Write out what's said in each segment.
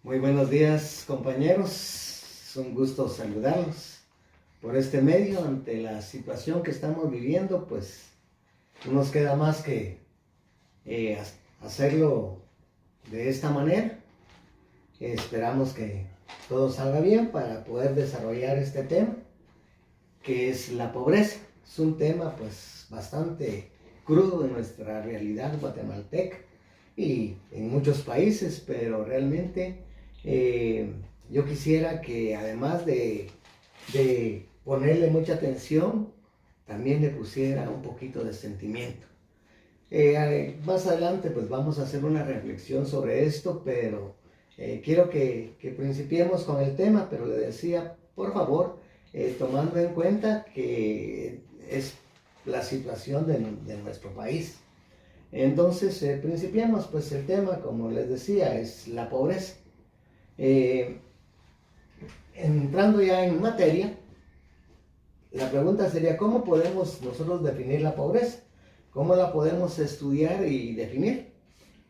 Muy buenos días, compañeros. Es un gusto saludarlos por este medio. Ante la situación que estamos viviendo, pues no nos queda más que hacerlo de esta manera. Esperamos que todo salga bien para poder desarrollar este tema, que es la pobreza. Es un tema pues bastante crudo en nuestra realidad guatemalteca y en muchos países, pero realmente yo quisiera que además de ponerle mucha atención, también le pusiera un poquito de sentimiento. Más adelante pues vamos a hacer una reflexión sobre esto, pero quiero que principiemos con el tema, pero le decía, por favor, tomando en cuenta que es la situación de nuestro país. Entonces, principiemos, pues el tema, como les decía, es la pobreza. Entrando ya en materia, la pregunta sería, ¿cómo podemos nosotros definir la pobreza? ¿Cómo la podemos estudiar y definir?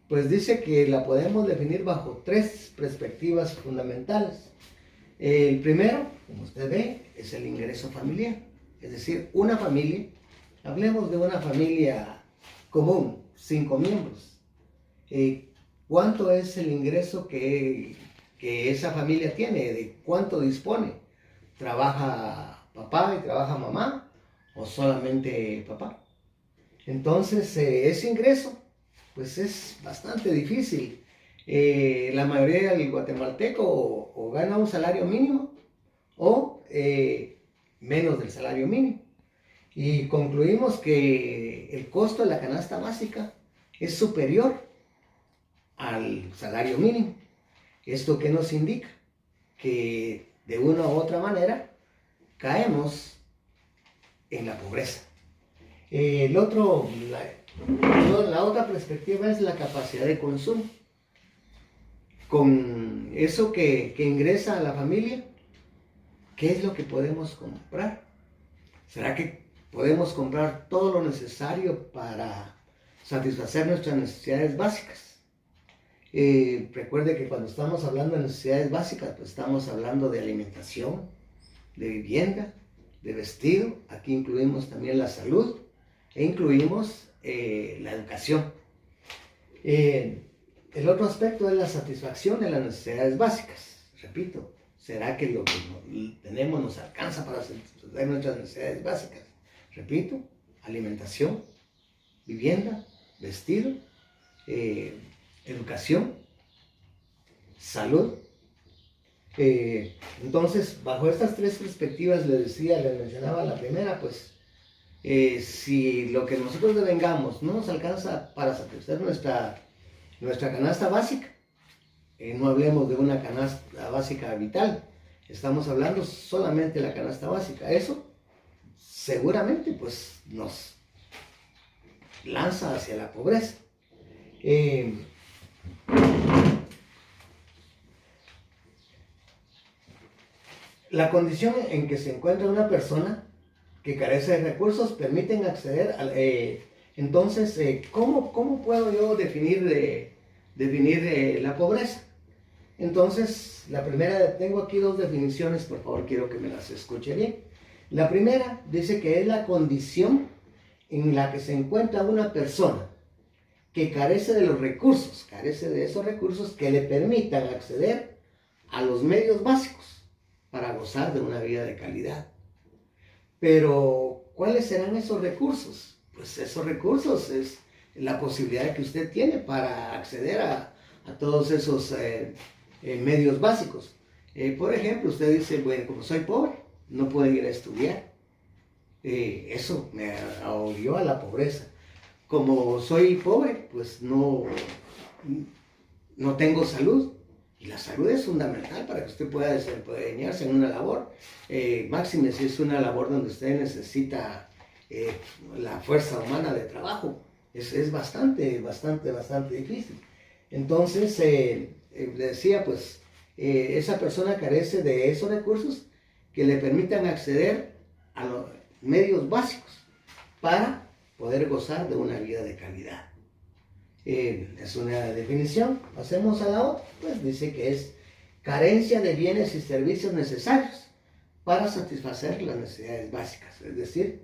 Pues dice que la podemos definir bajo tres perspectivas fundamentales. El primero, como usted ve, es el ingreso familiar. Es decir, una familia, hablemos de una familia común, 5 miembros. ¿Cuánto es el ingreso que esa familia tiene? ¿De cuánto dispone? ¿Trabaja papá y trabaja mamá o solamente papá? Entonces, ese ingreso, pues es bastante difícil. La mayoría del guatemalteco o gana un salario mínimo o menos del salario mínimo. Y concluimos que el costo de la canasta básica es superior al salario mínimo. ¿Esto qué nos indica? Que de una u otra manera caemos en la pobreza. La otra perspectiva es la capacidad de consumo. Con eso que ingresa a la familia, ¿qué es lo que podemos comprar? ¿Será que podemos comprar todo lo necesario para satisfacer nuestras necesidades básicas? Recuerde que cuando estamos hablando de necesidades básicas, pues estamos hablando de alimentación, de vivienda, de vestido. Aquí incluimos también la salud e incluimos la educación. El otro aspecto es la satisfacción de las necesidades básicas. Repito, ¿será que lo que tenemos nos alcanza para satisfacer nuestras necesidades básicas? Repito, alimentación, vivienda, vestido, educación, salud. Entonces, bajo estas tres perspectivas, les mencionaba la primera, pues, si lo que nosotros devengamos no nos alcanza para satisfacer nuestra canasta básica, no hablemos de una canasta básica vital, estamos hablando solamente de la canasta básica, eso seguramente pues nos lanza hacia la pobreza. La condición en que se encuentra una persona que carece de recursos permiten acceder a... entonces, ¿cómo puedo yo definir la pobreza? Entonces, la primera, tengo aquí dos definiciones, por favor, quiero que me las escuche bien. La primera dice que es la condición en la que se encuentra una persona que carece de los recursos, carece de esos recursos que le permitan acceder a los medios básicos para gozar de una vida de calidad. Pero, ¿cuáles serán esos recursos? Pues esos recursos es la posibilidad que usted tiene para acceder a todos esos medios básicos. Por ejemplo, usted dice, bueno, como soy pobre, no puedo ir a estudiar. Eso me ahogó a la pobreza. Como soy pobre, pues no tengo salud. Y la salud es fundamental para que usted pueda desempeñarse en una labor. Máxime si es una labor donde usted necesita la fuerza humana de trabajo. Es bastante difícil. Entonces, le decía, pues, esa persona carece de esos recursos que le permitan acceder a los medios básicos para poder gozar de una vida de calidad. Es una definición. Pasemos a la otra, pues dice que es carencia de bienes y servicios necesarios para satisfacer las necesidades básicas. Es decir,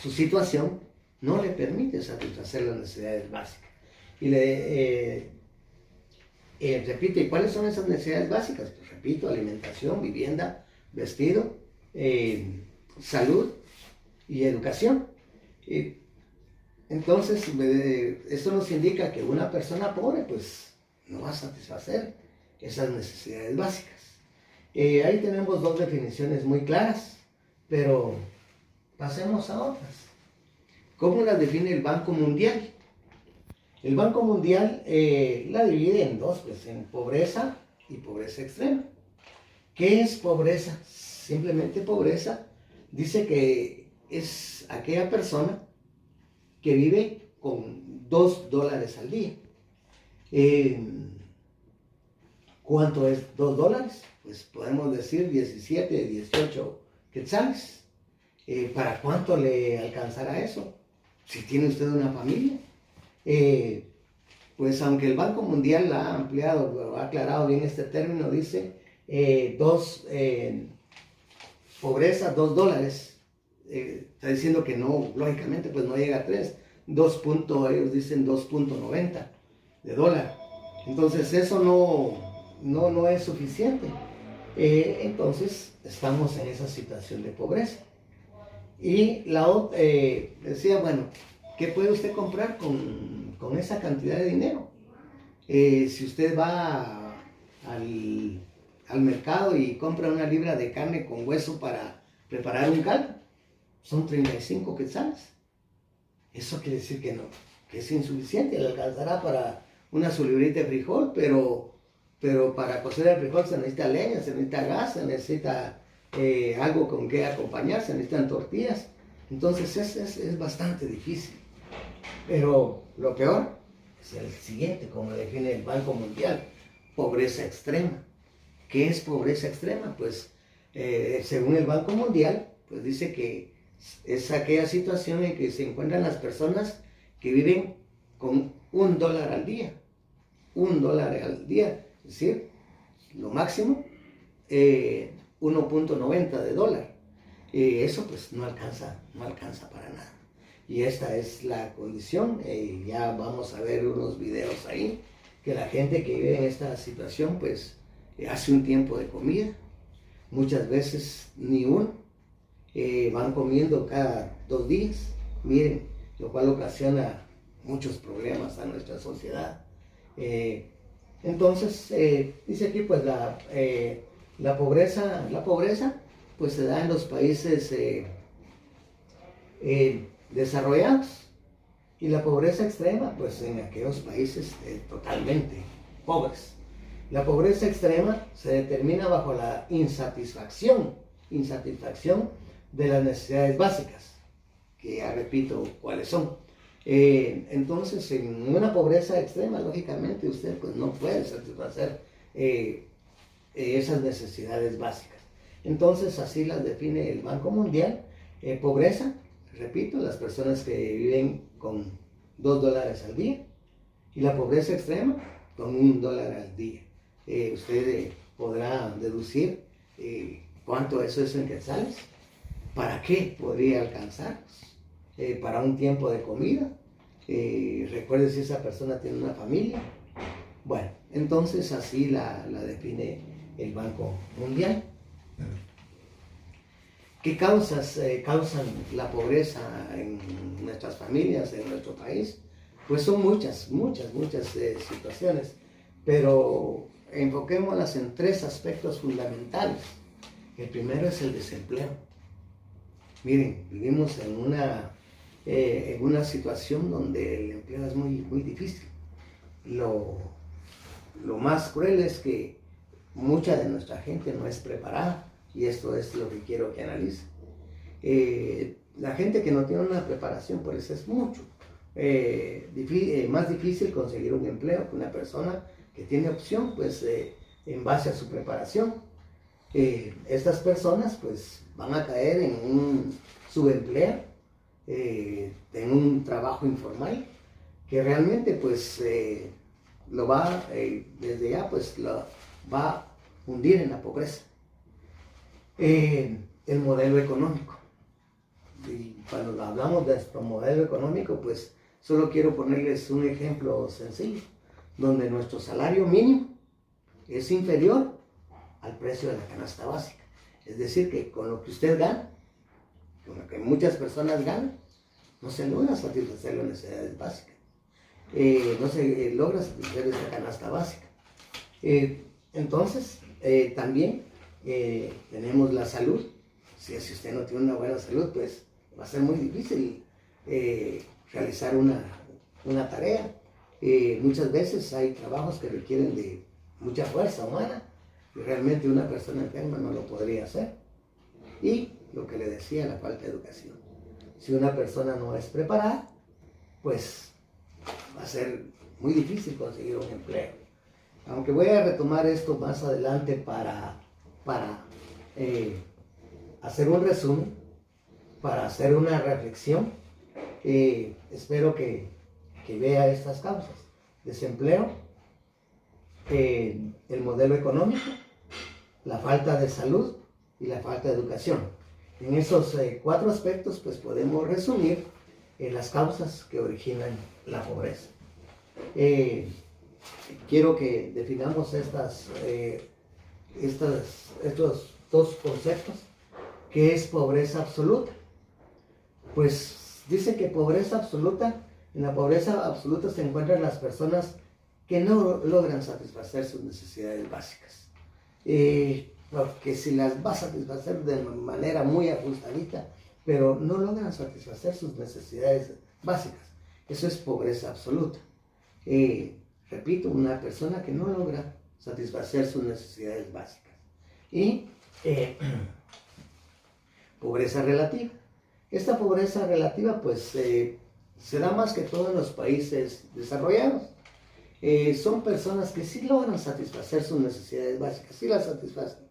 su situación no le permite satisfacer las necesidades básicas. Y repito, ¿y cuáles son esas necesidades básicas? Pues repito, alimentación, vivienda, vestido, salud y educación. Entonces, esto nos indica que una persona pobre, pues, no va a satisfacer esas necesidades básicas. Ahí tenemos dos definiciones muy claras, pero pasemos a otras. ¿Cómo las define el Banco Mundial? El Banco Mundial la divide en dos, pues, en pobreza y pobreza extrema. ¿Qué es pobreza? Simplemente pobreza dice que es aquella persona que vive con $2 al día. ¿Cuánto es $2? Pues podemos decir 17, 18 quetzales. ¿Para cuánto le alcanzará eso? Si tiene usted una familia. Pues aunque el Banco Mundial ha ampliado, ha aclarado bien este término, dice pobreza, $2. Está diciendo que no, lógicamente, pues no llega a 3. Ellos dicen 2.90 de dólar. Entonces eso no es suficiente. Entonces estamos en esa situación de pobreza. Y decía, bueno, ¿qué puede usted comprar con esa cantidad de dinero? Si usted va al mercado y compra una libra de carne con hueso para preparar un caldo, son 35 quetzales. Eso quiere decir que no, que es insuficiente, le alcanzará para una su librita de frijol, pero para cocer el frijol se necesita leña, se necesita gas, se necesita algo con que acompañar, se necesitan tortillas. Entonces es bastante difícil. Pero lo peor es el siguiente, como define el Banco Mundial: pobreza extrema. ¿Qué es pobreza extrema? Pues según el Banco Mundial, pues dice que es aquella situación en que se encuentran las personas que viven con $1 al día. $1 al día, es decir, lo máximo 1.90 de dólar. Eso pues no alcanza para nada. Y esta es la condición. Ya vamos a ver unos videos ahí, que la gente que vive en esta situación pues hace un tiempo de comida, muchas veces ni uno. Van comiendo cada 2 días, miren, lo cual ocasiona muchos problemas a nuestra sociedad. Entonces, dice aquí, pues la pobreza pues se da en los países desarrollados, y la pobreza extrema pues en aquellos países totalmente pobres. La pobreza extrema se determina bajo la insatisfacción de las necesidades básicas, que ya repito cuáles son. Entonces, en una pobreza extrema, lógicamente usted pues no puede satisfacer esas necesidades básicas. Entonces, así las define el Banco Mundial. Pobreza, repito, las personas que viven con $2 al día, y la pobreza extrema con $1 al día. Usted podrá deducir cuánto eso es en quetzales. ¿Para qué podría alcanzarnos? Para un tiempo de comida. Recuerde si esa persona tiene una familia. Bueno, entonces así la define el Banco Mundial. ¿Qué causas causan la pobreza en nuestras familias, en nuestro país? Pues son muchas situaciones, pero enfoquémoslas en 3 aspectos fundamentales. El primero es el desempleo. Miren, vivimos en una situación donde el empleo es muy difícil. Lo más cruel es que mucha de nuestra gente no es preparada, y esto es lo que quiero que analice. La gente que no tiene una preparación, pues es mucho más difícil conseguir un empleo que una persona que tiene opción, pues en base a su preparación. Estas personas pues van a caer en un subempleo, en un trabajo informal, que realmente pues lo va, desde ya, pues lo va a hundir en la pobreza. El modelo económico. Y cuando hablamos de nuestro modelo económico, pues solo quiero ponerles un ejemplo sencillo, donde nuestro salario mínimo es inferior al precio de la canasta básica. Es decir, que con lo que usted gana, con lo que muchas personas ganan, no se logra satisfacer las necesidades básicas. No se logra satisfacer esa canasta básica. Entonces, también tenemos la salud. Si usted no tiene una buena salud, pues va a ser muy difícil realizar una tarea. Muchas veces hay trabajos que requieren de mucha fuerza humana y realmente una persona enferma no lo podría hacer. Y lo que le decía, la falta de educación. Si una persona no es preparada, pues va a ser muy difícil conseguir un empleo. Aunque voy a retomar esto más adelante para hacer un resumen, para hacer una reflexión. Espero que vea estas causas: desempleo, el modelo económico, la falta de salud y la falta de educación. En esos 4 aspectos pues podemos resumir las causas que originan la pobreza. Quiero que definamos estos 2 conceptos. ¿Qué es pobreza absoluta? Pues dice que pobreza absoluta, en la pobreza absoluta se encuentran las personas que no logran satisfacer sus necesidades básicas. Porque si las va a satisfacer de manera muy ajustadita, pero no logran satisfacer sus necesidades básicas. Eso es pobreza absoluta. Repito, una persona que no logra satisfacer sus necesidades básicas. Y pobreza relativa. Esta pobreza relativa pues se da más que todo en los países desarrollados. Son personas que sí logran satisfacer sus necesidades básicas, sí las satisfacen,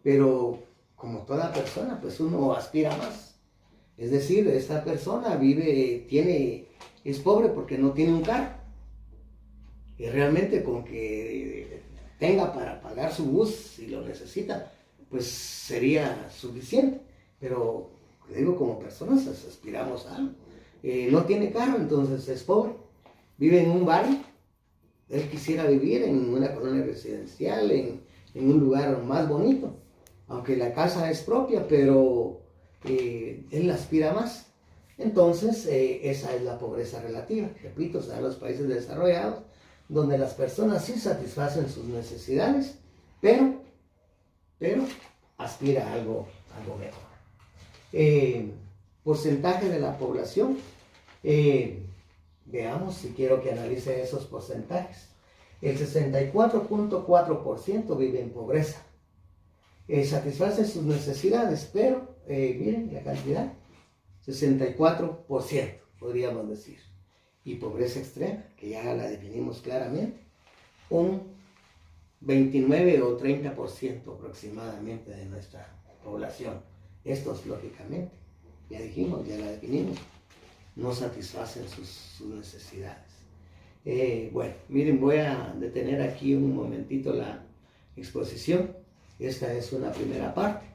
pero como toda persona, pues uno aspira más. Es decir, esta persona es pobre porque no tiene un carro. Y realmente con que tenga para pagar su bus, si lo necesita, pues sería suficiente. Pero, digo, como personas aspiramos a algo. No tiene carro, entonces es pobre. Vive en un barrio. Él quisiera vivir en una colonia residencial, en un lugar más bonito, aunque la casa es propia, pero él aspira más. Entonces, esa es la pobreza relativa. Repito, están los países desarrollados, donde las personas sí satisfacen sus necesidades, pero aspira a algo mejor. Porcentaje de la población. Veamos, si quiero que analice esos porcentajes. El 64.4% vive en pobreza. Satisface sus necesidades, pero miren la cantidad, 64%, podríamos decir. Y pobreza extrema, que ya la definimos claramente, un 29 o 30% aproximadamente de nuestra población. Estos, lógicamente, ya dijimos, ya la definimos, no satisfacen sus necesidades. Bueno, miren, voy a detener aquí un momentito la exposición. Esta es una primera parte.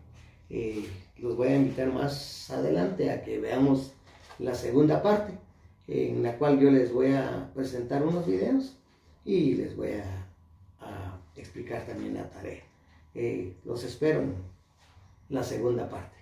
Los voy a invitar más adelante a que veamos la segunda parte, en la cual yo les voy a presentar unos videos y les voy a explicar también la tarea. Los espero en la segunda parte.